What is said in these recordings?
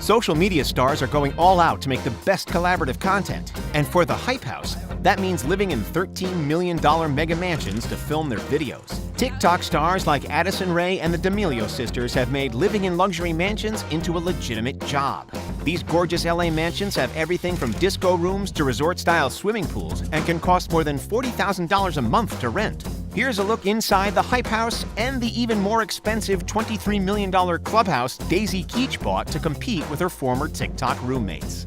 Social media stars are going all out to make the best collaborative content. And for the Hype House, that means living in $13 million mega mansions to film their videos. TikTok stars like Addison Rae and the D'Amelio sisters have made living in luxury mansions into a legitimate job. These gorgeous LA mansions have everything from disco rooms to resort-style swimming pools and can cost more than $40,000 a month to rent. Here's a look inside the Hype House and the even more expensive $23 million clubhouse Daisy Keech bought to compete with her former TikTok roommates.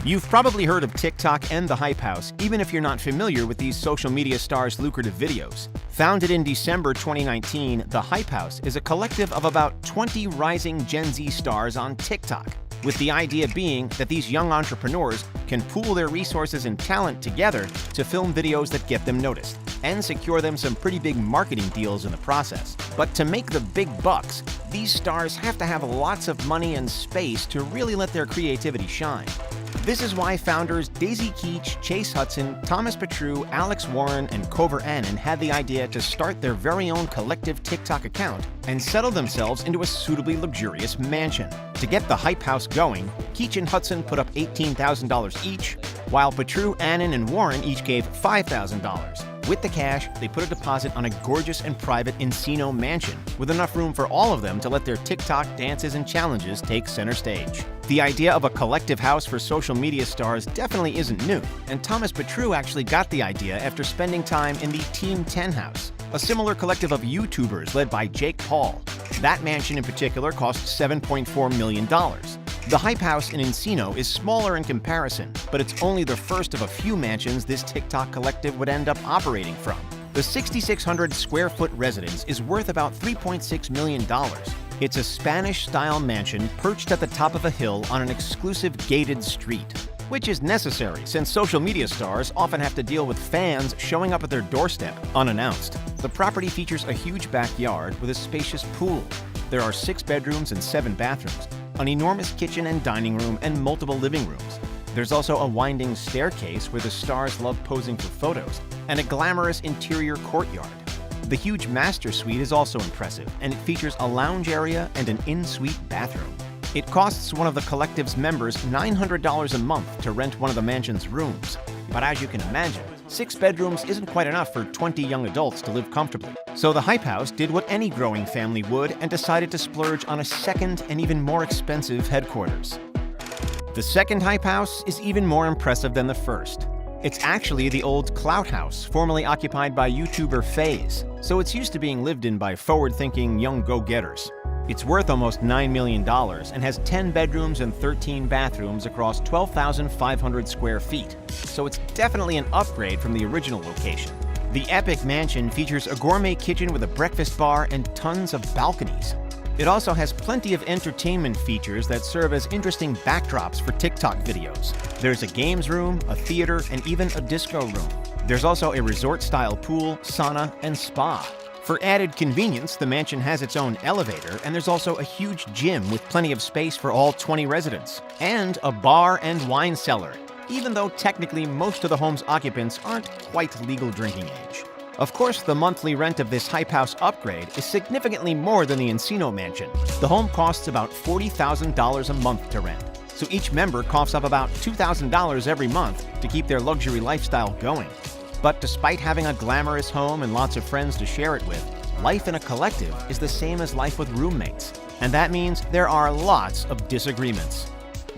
You've probably heard of TikTok and the Hype House, even if you're not familiar with these social media stars' lucrative videos. Founded in December 2019, the Hype House is a collective of about 20 rising Gen Z stars on TikTok, with the idea being that these young entrepreneurs can pool their resources and talent together to film videos that get them noticed, and secure them some pretty big marketing deals in the process. But to make the big bucks, these stars have to have lots of money and space to really let their creativity shine. This is why founders Daisy Keech, Chase Hudson, Thomas Petrou, Alex Warren, and Kover Annan had the idea to start their very own collective TikTok account and settle themselves into a suitably luxurious mansion. To get the Hype House going, Keech and Hudson put up $18,000 each, while Petrou, Annan, and Warren each gave $5,000. With the cash, they put a deposit on a gorgeous and private Encino mansion, with enough room for all of them to let their TikTok dances and challenges take center stage. The idea of a collective house for social media stars definitely isn't new, and Thomas Petrou actually got the idea after spending time in the Team 10 house, a similar collective of YouTubers led by Jake Paul. That mansion in particular cost $7.4 million. The Hype House in Encino is smaller in comparison, but it's only the first of a few mansions this TikTok collective would end up operating from. The 6,600 square foot residence is worth about $3.6 million. It's a Spanish-style mansion perched at the top of a hill on an exclusive gated street, which is necessary since social media stars often have to deal with fans showing up at their doorstep unannounced. The property features a huge backyard with a spacious pool. There are 6 bedrooms and 7 bathrooms, an enormous kitchen and dining room, and multiple living rooms. There's also a winding staircase where the stars love posing for photos, and a glamorous interior courtyard. The huge master suite is also impressive, and it features a lounge area and an in-suite bathroom. It costs one of the collective's members $900 a month to rent one of the mansion's rooms. But as you can imagine, 6 bedrooms isn't quite enough for 20 young adults to live comfortably. So the Hype House did what any growing family would and decided to splurge on a second and even more expensive headquarters. The second Hype House is even more impressive than the first. It's actually the old Clout House, formerly occupied by YouTuber FaZe, so it's used to being lived in by forward-thinking young go-getters. It's worth almost $9 million and has 10 bedrooms and 13 bathrooms across 12,500 square feet, so it's definitely an upgrade from the original location. The epic mansion features a gourmet kitchen with a breakfast bar and tons of balconies. It also has plenty of entertainment features that serve as interesting backdrops for TikTok videos. There's a games room, a theater, and even a disco room. There's also a resort-style pool, sauna, and spa. For added convenience, the mansion has its own elevator, and there's also a huge gym with plenty of space for all 20 residents, and a bar and wine cellar, even though technically most of the home's occupants aren't quite legal drinking age. Of course, the monthly rent of this Hype House upgrade is significantly more than the Encino mansion. The home costs about $40,000 a month to rent, so each member coughs up about $2,000 every month to keep their luxury lifestyle going. But despite having a glamorous home and lots of friends to share it with, life in a collective is the same as life with roommates, and that means there are lots of disagreements.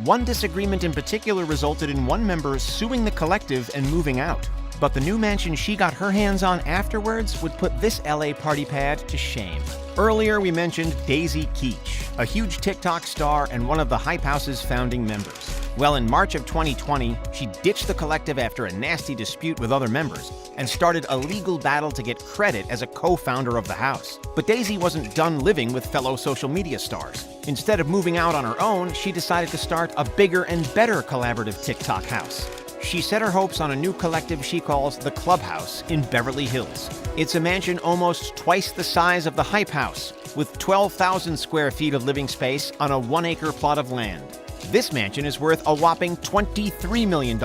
One disagreement in particular resulted in one member suing the collective and moving out. But the new mansion she got her hands on afterwards would put this LA party pad to shame. Earlier we mentioned Daisy Keech, a huge TikTok star and one of the Hype House's founding members. Well, in March of 2020, she ditched the collective after a nasty dispute with other members and started a legal battle to get credit as a co-founder of the house. But Daisy wasn't done living with fellow social media stars. Instead of moving out on her own, she decided to start a bigger and better collaborative TikTok house. She set her hopes on a new collective she calls the Clubhouse in Beverly Hills. It's a mansion almost twice the size of the Hype House, with 12,000 square feet of living space on a 1-acre plot of land. This mansion is worth a whopping $23 million,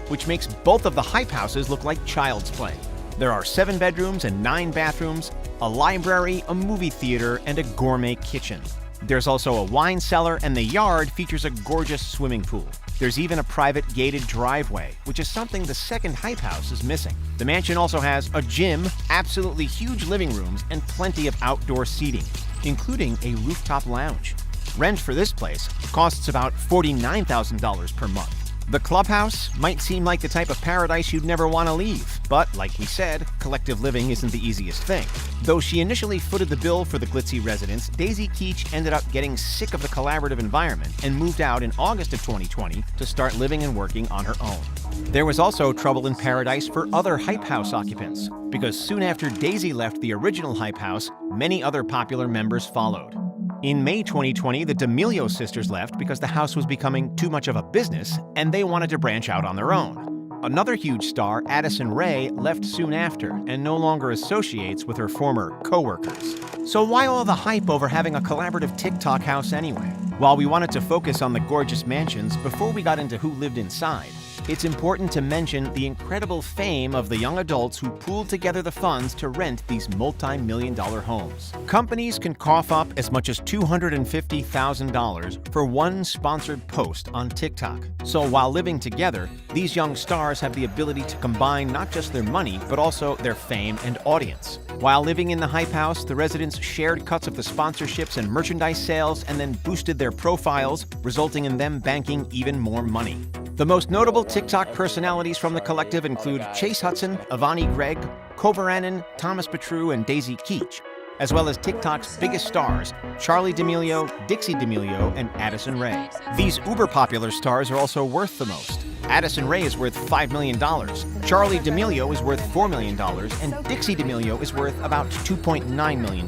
which makes both of the Hype Houses look like child's play. There are 7 bedrooms and 9 bathrooms, a library, a movie theater, and a gourmet kitchen. There's also a wine cellar, and the yard features a gorgeous swimming pool. There's even a private gated driveway, which is something the second Hype House is missing. The mansion also has a gym, absolutely huge living rooms, and plenty of outdoor seating, including a rooftop lounge. Rent for this place costs about $49,000 per month. The clubhouse might seem like the type of paradise you'd never want to leave, but like we said, collective living isn't the easiest thing. Though she initially footed the bill for the glitzy residence, Daisy Keech ended up getting sick of the collaborative environment and moved out in August of 2020 to start living and working on her own. There was also trouble in paradise for other Hype House occupants, because soon after Daisy left the original Hype House, many other popular members followed. In May 2020, the D'Amelio sisters left because the house was becoming too much of a business and they wanted to branch out on their own. Another huge star, Addison Rae, left soon after and no longer associates with her former co-workers. So why all the hype over having a collaborative TikTok house anyway? While we wanted to focus on the gorgeous mansions before we got into who lived inside, it's important to mention the incredible fame of the young adults who pooled together the funds to rent these multi-million-dollar homes. Companies can cough up as much as $250,000 for one sponsored post on TikTok. So while living together, these young stars have the ability to combine not just their money, but also their fame and audience. While living in the Hype House, the residents shared cuts of the sponsorships and merchandise sales and then boosted their profiles, resulting in them banking even more money. The most notable TikTok personalities from the collective include Chase Hudson, Avani Gregg, Kovaranen, Thomas Petrou, and Daisy Keech, as well as TikTok's biggest stars, Charli D'Amelio, Dixie D'Amelio, and Addison Rae. These uber-popular stars are also worth the most. Addison Rae is worth $5 million, Charli D'Amelio is worth $4 million, and Dixie D'Amelio is worth about $2.9 million.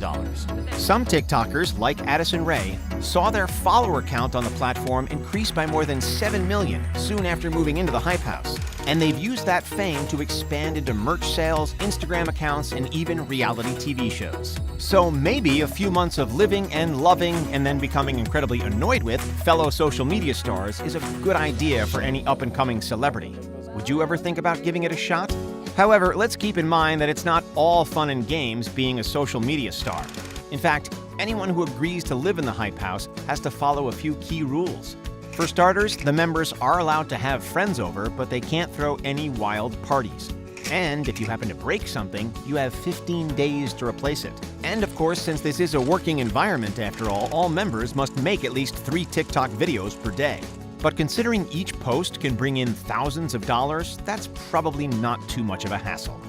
Some TikTokers, like Addison Rae, saw their follower count on the platform increase by more than 7 million soon after moving into the Hype House, and they've used that fame to expand into merch sales, Instagram accounts, and even reality TV shows. So maybe a few months of living and loving and then becoming incredibly annoyed with fellow social media stars is a good idea for any up-and-coming celebrity. Would you ever think about giving it a shot? However, let's keep in mind that it's not all fun and games being a social media star. In fact, anyone who agrees to live in the Hype House has to follow a few key rules. For starters, the members are allowed to have friends over, but they can't throw any wild parties. And if you happen to break something, you have 15 days to replace it. And of course, since this is a working environment after all members must make at least 3 TikTok videos per day. But considering each post can bring in thousands of dollars, that's probably not too much of a hassle.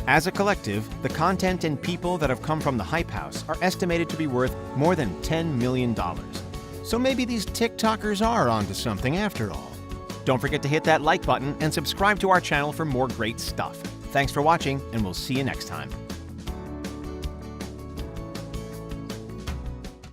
As a collective, the content and people that have come from the Hype House are estimated to be worth more than $10 million. So maybe these TikTokers are onto something after all. Don't forget to hit that like button and subscribe to our channel for more great stuff. Thanks for watching, and we'll see you next time.